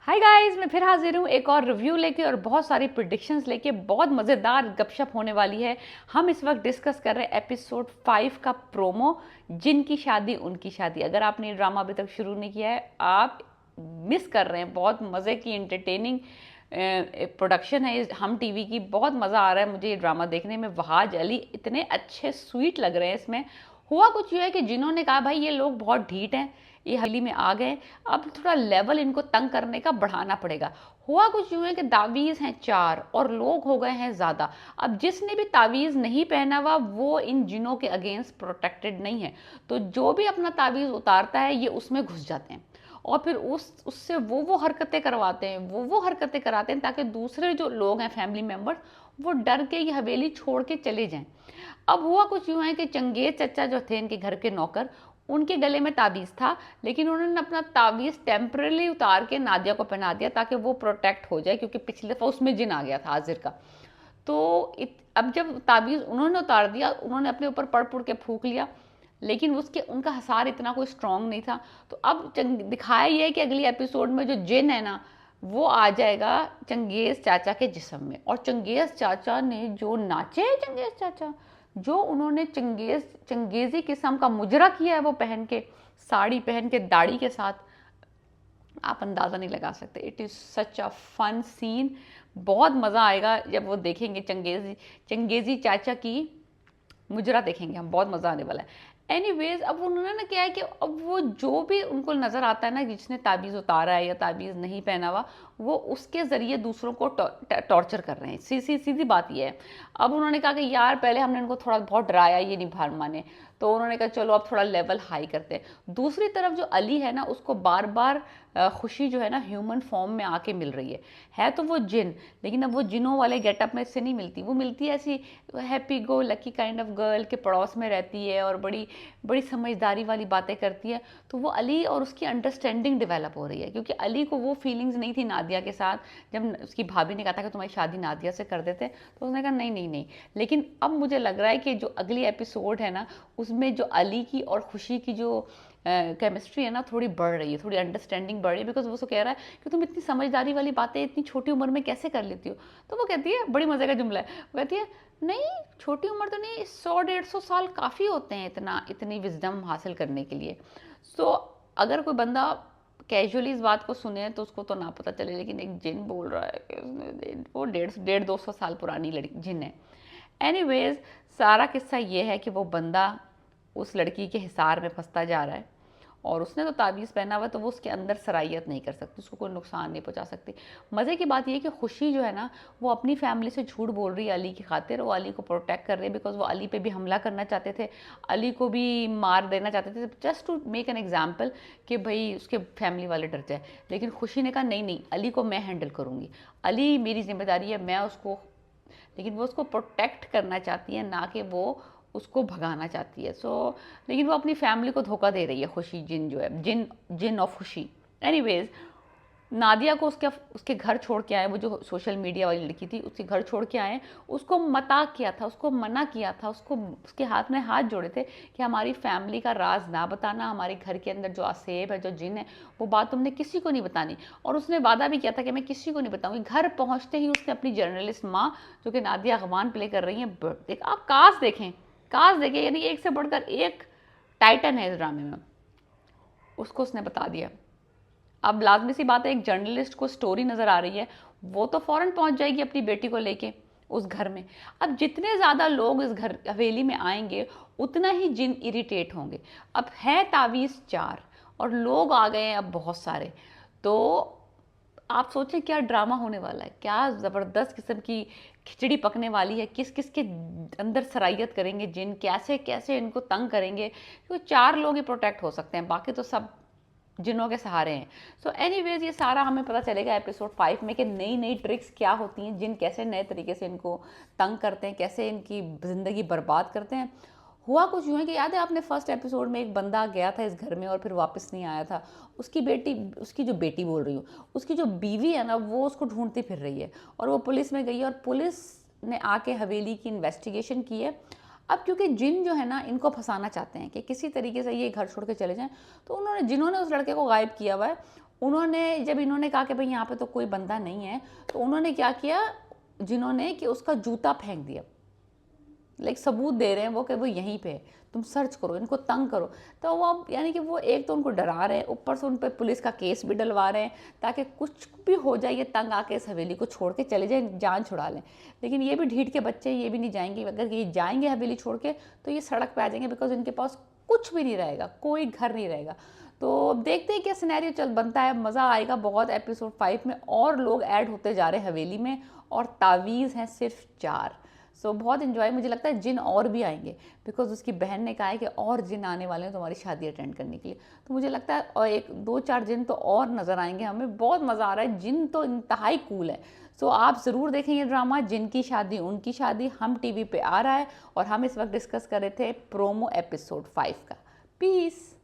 Hi guys, मैं फिर हाजिर हूँ एक और रिव्यू लेके और बहुत सारी प्रिडिक्शंस लेके। बहुत मज़ेदार गपशप होने वाली है। हम इस वक्त डिस्कस कर रहे हैं एपिसोड 5 का प्रोमो, जिनकी शादी उनकी शादी। अगर आपने ये ड्रामा अभी तक शुरू नहीं किया है, आप मिस कर रहे हैं। बहुत मज़े की इंटरटेनिंग प्रोडक्शन है हम टीवी की। बहुत मज़ा आ रहा है मुझे ये ड्रामा देखने में। वहाज अली इतने अच्छे स्वीट लग रहे हैं इसमें। हुआ कुछ यूँ है कि जिन्होंने कहा भाई ये लोग बहुत ढीठ हैं, ये हवेली में आ गए, अब थोड़ा लेवल इनको तंग करने का बढ़ाना पड़ेगा। हुआ कुछ यूँ है कि तावीज़ हैं 4 और लोग हो गए हैं ज़्यादा। अब जिसने भी तावीज़ नहीं पहना हुआ वो इन जिनों के अगेंस्ट प्रोटेक्टेड नहीं है, तो जो भी अपना तावीज़ उतारता है ये उसमें घुस जाते हैं और फिर उससे वो हरकतें करवाते हैं, वो हरकतें कराते हैं ताकि दूसरे जो लोग हैं फैमिली मेम्बर्स वो डर के ये हवेली छोड़ के चले जाएं। अब हुआ कुछ यूँ है कि चंगेज चचा जो थे इनके घर के नौकर, उनके गले में ताबीज़ था, लेकिन उन्होंने अपना ताबीज़ टेम्परली उतार के नादिया को पहना दिया ताकि वो प्रोटेक्ट हो जाए, क्योंकि पिछले दफ़ा उसमें जिन आ गया था हाजिर का। तो अब जब ताबीज़ उन्होंने उतार दिया, उन्होंने अपने ऊपर पड़ पुड़ के फूंक लिया, लेकिन उसके उनका हसार इतना कोई स्ट्रांग नहीं था। तो अब दिखाया ये है कि अगली एपिसोड में जो जिन है ना वो आ जाएगा चंगेज़ चाचा के जिस्म में। और चंगेज़ चाचा ने जो नाचे, चंगेज़ चाचा जो उन्होंने चंगेज़ी किस्म का मुजरा किया है, वो पहन के साड़ी पहन के दाढ़ी के साथ, आप अंदाज़ा नहीं लगा सकते। It is such a fun scene. बहुत मज़ा आएगा जब वो देखेंगे चंगेज़ी चाचा की मुजरा देखेंगे हम। बहुत मज़ा आने वाला है। एनीवेज, अब उन्होंने ना क्या है कि अब वो जो भी उनको नज़र आता है ना जिसने ताबीज़ उतारा है या ताबीज़ नहीं पहना हुआ, वो उसके ज़रिए दूसरों को टॉर्चर कर रहे हैं। सीधी बात ये है। अब उन्होंने कहा कि यार पहले हमने इनको थोड़ा बहुत डराया, ये नहीं भार माने, तो उन्होंने कहा चलो अब थोड़ा लेवल हाई करते हैं। दूसरी तरफ जो अली है ना, उसको बार बार खुशी जो है ना ह्यूमन फॉर्म में आके मिल रही है तो वो जिन, लेकिन अब वो जिनों वाले गेटअप में से नहीं मिलती। वो मिलती है ऐसी happy go lucky kind of girl के पड़ोस में रहती है और बड़ी बड़ी समझदारी वाली बातें करती है। तो वो अली और उसकी अंडरस्टैंडिंग डेवलप हो रही है, क्योंकि अली को वो फीलिंग्स नहीं थी नादिया के साथ। जब उसकी भाभी ने कहा था कि तुम्हारी शादी नादिया से कर देते, तो उसने कहा नहीं नहीं नहीं। लेकिन अब मुझे लग रहा है कि जो अगली एपिसोड है ना, उसमें जो अली की और खुशी की जो केमिस्ट्री है ना, थोड़ी बढ़ रही है, थोड़ी अंडरस्टैंडिंग बढ़ रही है। बिकॉज वो कह रहा है कि तुम इतनी समझदारी वाली बातें इतनी छोटी उम्र में कैसे कर लेती हो। तो वो कहती है, बड़ी मज़े का जुमला है, वो कहती है नहीं छोटी उम्र तो नहीं, 100-150 साल काफ़ी होते हैं इतनी विजडम हासिल करने के लिए। सो अगर कोई बंदा कैजुअली इस बात को सुने तो उसको तो ना पता चले, लेकिन एक जिन बोल रहा है कि उसने वो 150-200 साल पुरानी लड़की जिन है। एनीवेज, सारा किस्सा ये है कि वो बंदा उस लड़की के हिसार में फंसता जा रहा है और उसने तो ताबीज़ पहना हुआ, तो वो उसके अंदर सराहियत नहीं कर सकती, उसको कोई नुकसान नहीं पहुंचा सकती। मज़े की बात ये है कि खुशी जो है ना, वो अपनी फैमिली से झूठ बोल रही है अली की खातिर। वो अली को प्रोटेक्ट कर रही है, बिकॉज वो अली पे भी हमला करना चाहते थे, अली को भी मार देना चाहते थे, just to make an example कि भाई उसके फैमिली वाले डर जाए। लेकिन खुशी ने कहा नहीं नहीं, अली को मैं हैंडल करूँगी, अली मेरी जिम्मेदारी है, मैं उसको। लेकिन वो उसको प्रोटेक्ट करना चाहती है, ना कि वो उसको भगाना चाहती है। लेकिन वो अपनी फैमिली को धोखा दे रही है खुशी, जिन जो है जिन ऑफ खुशी। एनीवेज, नादिया को उसके घर छोड़ के आए, वो जो सोशल मीडिया वाली लड़की थी उसके घर छोड़ के आए। उसको मता किया था, उसको मना किया था, उसके हाथ में हाथ जोड़े थे कि हमारी फैमिली का राज ना बताना, हमारे घर के अंदर जो आसेब है, जो जिन है, वो बात तुमने किसी को नहीं बतानी। और उसने वादा भी किया था कि मैं किसी को नहीं बताऊंगी। घर पहुंचते ही उसने अपनी जर्नलिस्ट माँ, जो कि नादिया अगवान प्ले कर रही हैं, आप कास्ट देखें, यानी एक से बढ़कर एक टाइटन है इस ड्रामे में, उसको उसने बता दिया। अब लाजमी सी बात है, एक जर्नलिस्ट को स्टोरी नज़र आ रही है, वो तो फ़ौरन पहुंच जाएगी अपनी बेटी को लेके उस घर में। अब जितने ज़्यादा लोग इस घर हवेली में आएंगे, उतना ही जिन इरिटेट होंगे। अब है तावीज़ 4 और लोग आ गए हैं अब बहुत सारे। तो आप सोचें क्या ड्रामा होने वाला है, क्या ज़बरदस्त किस्म की खिचड़ी पकने वाली है। किस किस के अंदर सराहियत करेंगे जिन, कैसे कैसे इनको तंग करेंगे, क्योंकि 4 लोग ही प्रोटेक्ट हो सकते हैं, बाकी तो सब जिनों के सहारे हैं। सो एनीवेज, ये सारा हमें पता चलेगा एपिसोड 5 में कि नई नई ट्रिक्स क्या होती हैं, जिन कैसे नए तरीके से इनको तंग करते हैं, कैसे इनकी ज़िंदगी बर्बाद करते हैं। हुआ कुछ यूँ है कि याद है आपने फर्स्ट एपिसोड में एक बंदा गया था इस घर में और फिर वापस नहीं आया था। उसकी जो बेटी बोल रही हूँ, उसकी जो बीवी है ना, वो उसको ढूंढती फिर रही है और वो पुलिस में गई है और पुलिस ने आके हवेली की इन्वेस्टिगेशन की है। अब क्योंकि जिन जो है ना, इनको फंसाना चाहते हैं कि किसी तरीके से ये घर छोड़ के चले जाएं, तो जिन्होंने उस लड़के को गायब किया हुआ है, उन्होंने जब इन्होंने कहा कि भाई यहाँ पे तो कोई बंदा नहीं है, तो उन्होंने क्या किया, जिन्होंने कि उसका जूता फेंक दिया, लाइक सबूत दे रहे हैं वो कि वो यहीं पे है, तुम सर्च करो, इनको तंग करो। तो वो अब यानी कि वो एक तो उनको डरा रहे हैं, ऊपर से उन पर पुलिस का केस भी डलवा रहे हैं ताकि कुछ भी हो जाए ये तंग आके इस हवेली को छोड़ के चले जाए, जान छुड़ा लें। लेकिन ये भी ढीठ के बच्चे, ये भी नहीं जाएंगे। अगर ये जाएंगे हवेली छोड़ के तो ये सड़क पे आ जाएंगे, बिकॉज इनके पास कुछ भी नहीं रहेगा, कोई घर नहीं रहेगा। तो अब देखते हैं क्या सिनेरियो चल बनता है, मज़ा आएगा बहुत। एपिसोड 5 में और लोग ऐड होते जा रहे हैं हवेली में, और तावीज़ हैं सिर्फ 4। सो बहुत इन्जॉय, मुझे लगता है जिन और भी आएंगे, बिकॉज उसकी बहन ने कहा है कि और जिन आने वाले हैं तुम्हारी शादी अटेंड करने के लिए। तो मुझे लगता है और 1-2-4 जिन तो और नज़र आएंगे, हमें बहुत मज़ा आ रहा है। जिन तो इंतहाई कूल है। सो आप ज़रूर देखें ये ड्रामा, जिनकी शादी उनकी शादी, हम टीवी पे आ रहा है। और हम इस वक्त डिस्कस कर रहे थे प्रोमो एपिसोड 5 का। पीस।